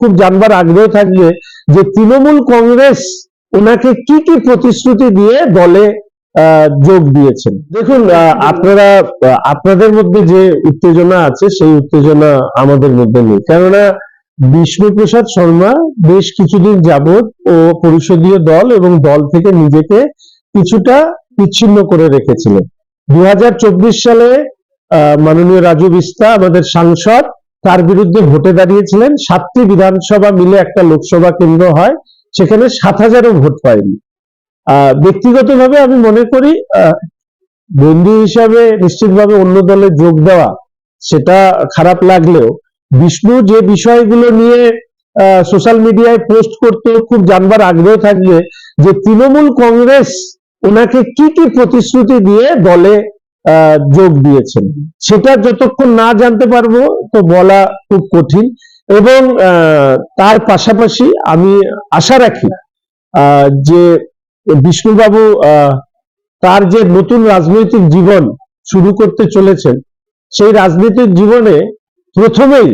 খুব জানবার আগ্রহ থাকবে যে তৃণমূল কংগ্রেস ওনাকে কি কি প্রতিশ্রুতি দিয়ে দলে যোগ দিয়েছেন। দেখুন, আপনাদের মধ্যে যে উত্তেজনা আছে সেই উত্তেজনা আমাদের মধ্যে নেই, কেননা বিষ্ণুপ্রসাদ শর্মা বেশ কিছুদিন যাবৎ ও পরিষদীয় দল এবং দল থেকে নিজেকে কিছুটা বিচ্ছিন্ন করে রেখেছিলেন। 2024 সালে মাননীয় রাজু বিস্তা আমাদের সাংসদ, তার বিরুদ্ধে ভোটে দাঁড়িয়েছিলেন। 7টি বিধানসভা মিলে একটা লোকসভা কেন্দ্র হয়, সেখানে 7,000ও ভোট পায়নি। ব্যক্তিগতভাবে আমি মনে করি বন্ধু হিসাবে নিশ্চিতভাবে অন্য দলে যোগ দেওয়া সেটা খারাপ লাগলেও বিষ্ণু যে বিষয়গুলো নিয়ে সোশ্যাল মিডিয়ায় পোস্ট করতে খুব জানবার আগ্রহ থাকবে যে তৃণমূল কংগ্রেস ওনাকে কি কি প্রতিশ্রুতি দিয়ে দলে যোগ দিয়েছেন, সেটা যতক্ষণ না জানতে পারবো তো বলা খুব কঠিন। এবং তার পাশাপাশি আমি আশা রাখি যে বিষ্ণুবাবু তার যে নতুন রাজনৈতিক জীবন শুরু করতে চলেছেন, সেই রাজনৈতিক জীবনে প্রথমেই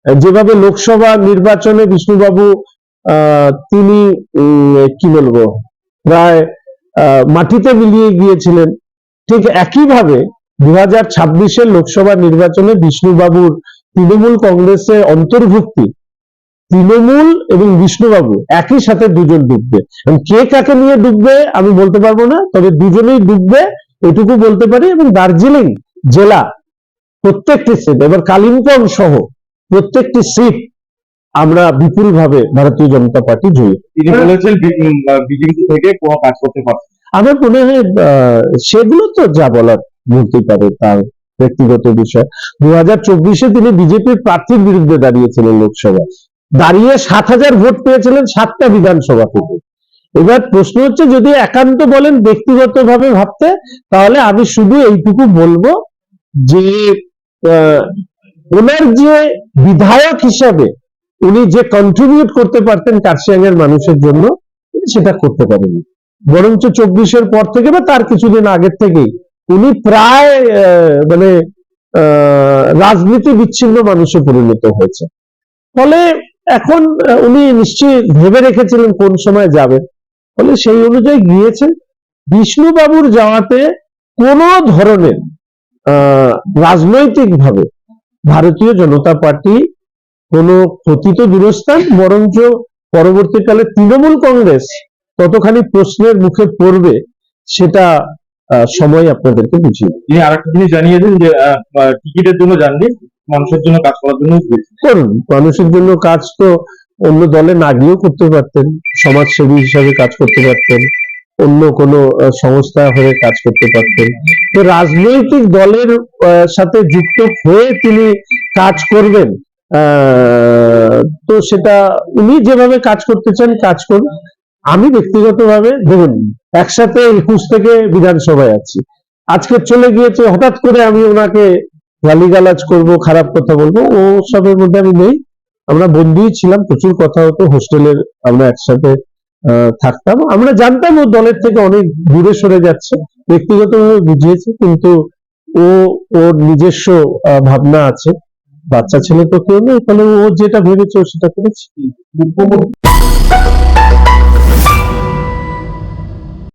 যেভাবে লোকসভা নির্বাচনে বিষ্ণুবাবু তিনি কি বলবো প্রায় মাটিতে মিলিয়ে গিয়েছিলেন, ঠিক একইভাবে 2026-এর লোকসভা নির্বাচনে বিষ্ণুবাবুর তৃণমূল কংগ্রেসে অন্তর্ভুক্তি, তৃণমূল এবং বিষ্ণুবাবু একই সাথে দুজন ডুববে। কে কাকে নিয়ে ডুববে আমি বলতে পারবো না, তবে দুজনেই ডুববে এটুকু বলতে পারি। এবং দার্জিলিং জেলা প্রত্যেকটি সিট, এবার কালিম্পং সহ প্রত্যেকটি সিট আমরা বিপুলভাবে ভারতীয় জনতা পার্টি জয়ী। তিনি বলেছেন বিজেপি থেকে কোনো কাজ করতে পারছে। আমার মনে হয় সেগুলো তো যা বলার বলতে পারে, তার ব্যক্তিগত বিষয়। 2024-এ তিনি বিজেপির প্রার্থীর বিরুদ্ধে দাঁড়িয়েছিলেন লোকসভায়, দাঁড়িয়ে 7,000 ভোট পেয়েছিলেন 7টা বিধানসভা থেকে। এবার প্রশ্ন হচ্ছে, যদি একান্ত বলেন ব্যক্তিগতভাবে ভাবতে, তাহলে আমি শুধু এইটুকু বলবো যে ওনার যে বিধায়ক হিসাবে উনি যে কন্ট্রিবিউট করতে পারতেন কার্শিয়াং এর মানুষের জন্য, সেটা করতে পারেনি। বরঞ্চ 24-এর পর থেকে বা তার কিছুদিন আগের থেকেই উনি প্রায় মানে রাজনীতি বিচ্ছিন্ন মানুষে পরিণত হয়েছে। ফলে এখন উনি নিশ্চয়ই ভেবে রেখেছিলেন কোন সময় যাবেন, ফলে সেই অনুযায়ী গিয়েছেন। বিষ্ণুবাবুর যাওয়াতে কোনো ধরনের রাজনৈতিকভাবে ভারতীয় জনতা পার্টি কোনো ক্ষতি তো দূরস্থান, বরঞ্চ পরবর্তীকালে তৃণমূল কংগ্রেস কতখানি প্রশ্নের মুখে পড়বে সেটা সময় আপনাদেরকে বুঝিয়ে দেবে। তিনি আরেকটা জিনিস জানিয়েছেন যে টিকিটের জন্য যাননি, মানুষের জন্য কাজ করার জন্য করুন। মানুষের জন্য কাজ তো অন্য দলে না গিয়েও করতে পারতেন, সমাজসেবী হিসাবে কাজ করতে পারতেন, অন্য কোনো সংস্থা হয়ে কাজ করতে পারতেন। তো রাজনৈতিক দলের সাথে যুক্ত হয়ে তিনি কাজ করবেন, তো সেটা উনি যেভাবে কাজ করতে চান কাজ করুন। আমি ব্যক্তিগতভাবে দেখুন, একসাথে 21 থেকে বিধানসভায় আছি, আজকে চলে গিয়েছে, হঠাৎ করে আমি ওনাকে গালিগালাজ করব, খারাপ কথা বলবো, ও সবের মধ্যে আমি নেই। আমরা বন্ধুই ছিলাম, প্রচুর কথা হতো, হোস্টেলের আমরা একসাথে থাকতাম। আমরা জানতাম ও দলের থেকে অনেক দূরে সরে যাচ্ছে, ব্যক্তিগতভাবে বুঝিয়েছে, কিন্তু ওর নিজস্ব ভাবনা আছে, বাচ্চা ছেলে তো কেউ নেই, ফলে ও যেটা ভেবেছে ও সেটা করেছে।